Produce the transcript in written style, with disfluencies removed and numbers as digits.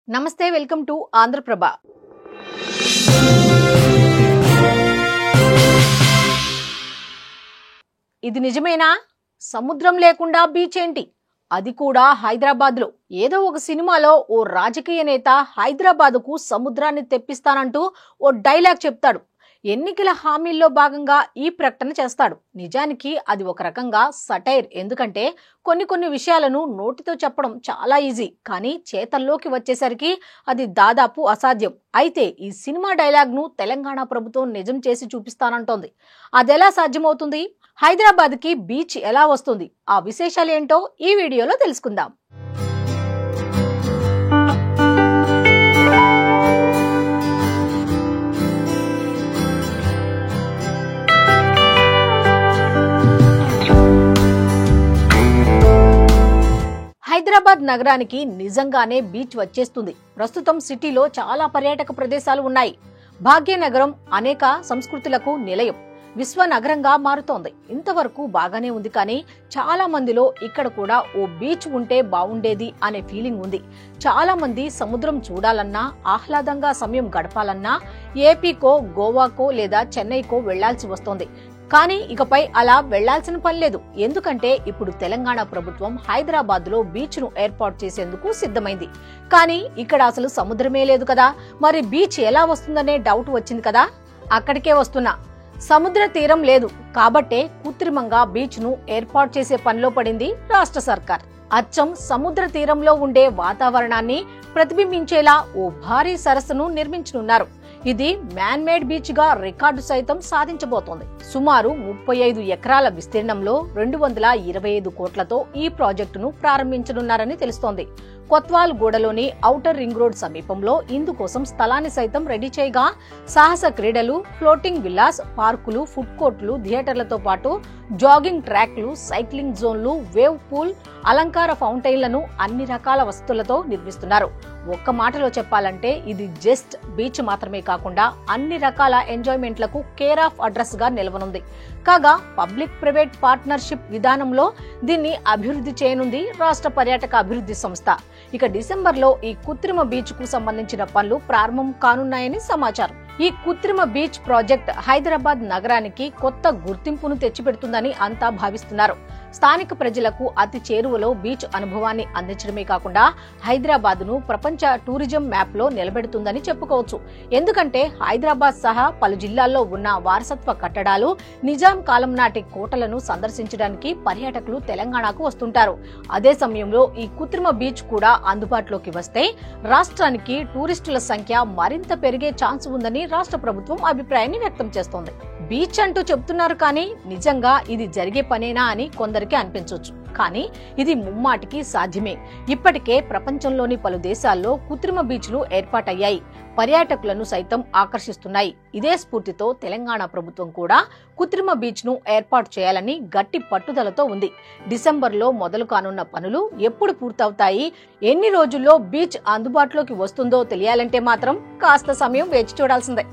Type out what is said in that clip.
నమస్తే welcome to Andhraprabha. ఇది నిజమేనా? సముద్రం లేకుండా బీచ్ ఏంటి? అది కూడా హైదరాబాద్లో. ఏదో ఒక సినిమాలో ఓ రాజకీయ నేత హైదరాబాద్కు సముద్రాన్ని తెప్పిస్తానంటూ ఓ డైలాగ్ చెప్తాడు. ఎన్నికల హామీల్లో భాగంగా ఈ ప్రకటన చేస్తాడు. నిజానికి అది ఒక రకంగా సటైర్. ఎందుకంటే కొన్ని విషయాలను నోటితో చెప్పడం చాలా ఈజీ, కానీ చేతల్లోకి వచ్చేసరికి అది దాదాపు అసాధ్యం. అయితే ఈ సినిమా డైలాగ్ను తెలంగాణ ప్రభుత్వం నిజం చేసి చూపిస్తానంటోంది. అదెలా సాధ్యమవుతుంది? హైదరాబాద్కి బీచ్ ఎలా వస్తుంది? ఆ విశేషాలేంటో ఈ వీడియోలో తెలుసుకుందాం. హైదరాబాద్ నగరానికి నిజంగానే బీచ్ వచ్చేస్తుంది. ప్రస్తుతం సిటీలో చాలా పర్యాటక ప్రదేశాలు ఉన్నాయి. భాగ్యనగరం అనేక సంస్కృతులకు నిలయం, విశ్వ నగరంగా మారుతోంది. ఇంతవరకు బాగానే ఉంది, కానీ చాలా మందిలో ఇక్కడ కూడా ఓ బీచ్ ఉంటే బాగుండేది అనే ఫీలింగ్ ఉంది. చాలా మంది సముద్రం చూడాలన్నా, ఆహ్లాదంగా సమయం గడపాలన్నా ఏపీకో, గోవాకో లేదా చెన్నైకో వెళ్లాల్సి వస్తోంది. కానీ ఇకపై అలా వెళ్లాల్సిన పని లేదు. ఎందుకంటే ఇప్పుడు తెలంగాణ ప్రభుత్వం హైదరాబాద్ లో బీచ్ ను ఏర్పాటు చేసేందుకు సిద్ధమైంది. కానీ ఇక్కడ అసలు సముద్రమే లేదు కదా, మరి బీచ్ ఎలా వస్తుందనే డౌట్ వచ్చింది కదా. అక్కడికే వస్తున్నా. సముద్ర తీరం లేదు కాబట్టే కృత్రిమంగా బీచ్ ను ఏర్పాటు చేసే పనిలో పడింది రాష్ట్ర సర్కార్. అచ్చం సముద్ర తీరంలో ఉండే వాతావరణాన్ని ప్రతిబింబించేలా ఓ భారీ సరస్సును నిర్మించనున్నారు. ఇది మ్యాన్ మేడ్ బీచ్ గా రికార్డు సైతం సాధించబోతోంది. సుమారు 35 ఎకరాల విస్తీర్ణంలో 225 కోట్లతో ఈ ప్రాజెక్టును ప్రారంభించనున్నారని తెలుస్తోంది. కొత్వాల్ గూడలోని ఔటర్ రింగ్ రోడ్ సమీపంలో ఇందుకోసం స్థలాన్ని సైతం రెడీ చేయగా, సాహస క్రీడలు, ఫ్లోటింగ్ విల్లాస్, పార్కులు, ఫుడ్ కోర్టులు, థియేటర్లతో పాటు జాగింగ్ ట్రాక్లు, సైక్లింగ్ జోన్లు, వేవ్ పూల్, అలంకార ఫౌంటైన్లను అన్ని రకాల వసతులతో నిర్మిస్తున్నారు. ఒక్క మాటలో చెప్పాలంటే ఇది జస్ట్ బీచ్ మాత్రమే కాకుండా అన్ని రకాల ఎంజాయ్మెంట్లకు కేర్ ఆఫ్ అడ్రస్ గా నిలవనుంది. కాగా పబ్లిక్ ప్రైవేట్ పార్ట్నర్షిప్ విధానంలో దీన్ని అభివృద్ధి చేయనుంది రాష్ట్ర పర్యాటక అభివృద్ధి సంస్థ. ఇక డిసెంబర్లో ఈ కృత్రిమ బీచ్ కు సంబంధించిన పనులు ప్రారంభం కానున్నాయని సమాచారం. ఈ కృత్రిమ బీచ్ ప్రాజెక్ట్ హైదరాబాద్ నగరానికి కొత్త గుర్తింపును తెచ్చిపెడుతుందని అంతా భావిస్తున్నారు. స్థానిక ప్రజలకు అతి చేరువలో బీచ్ అనుభవాన్ని అందించడమే కాకుండా హైదరాబాద్ ను ప్రపంచ టూరిజం మ్యాప్ లో నిలబెడుతుందని చెప్పుకోవచ్చు. ఎందుకంటే హైదరాబాద్ సహా పలు జిల్లాల్లో ఉన్న వారసత్వ కట్టడాలు, నిజాం కాలం నాటి కోటలను సందర్శించడానికి పర్యాటకులు తెలంగాణకు వస్తుంటారు. అదే సమయంలో ఈ కృత్రిమ బీచ్ కూడా అందుబాటులోకి వస్తే రాష్ట్రానికి టూరిస్టుల సంఖ్య మరింత పెరిగే ఛాన్స్ ఉందని రాష్ట్ర ప్రభుత్వం అభిప్రాయాన్ని వ్యక్తం చేస్తోంది. బీచ్ అంటూ చెప్తున్నారు, కానీ నిజంగా ఇది జరిగే పనేనా అని కొందరికి అనిపించవచ్చు. కానీ ఇది ముమ్మాటికి సాధ్యమే. ఇప్పటికే ప్రపంచంలోని పలు దేశాల్లో కృత్రిమ బీచ్లు ఏర్పాటయ్యాయి, పర్యాటకులను సైతం ఆకర్షిస్తున్నాయి. ఇదే స్ఫూర్తితో తెలంగాణ ప్రభుత్వం కూడా కృత్రిమ బీచ్ ను ఏర్పాటు చేయాలని గట్టి పట్టుదలతో ఉంది. డిసెంబర్లో మొదలు కానున్న పనులు ఎప్పుడు పూర్తవుతాయి, ఎన్ని రోజుల్లో బీచ్ అందుబాటులోకి వస్తుందో తెలియాలంటే మాత్రం కాస్త సమయం వేచి చూడాల్సిందే.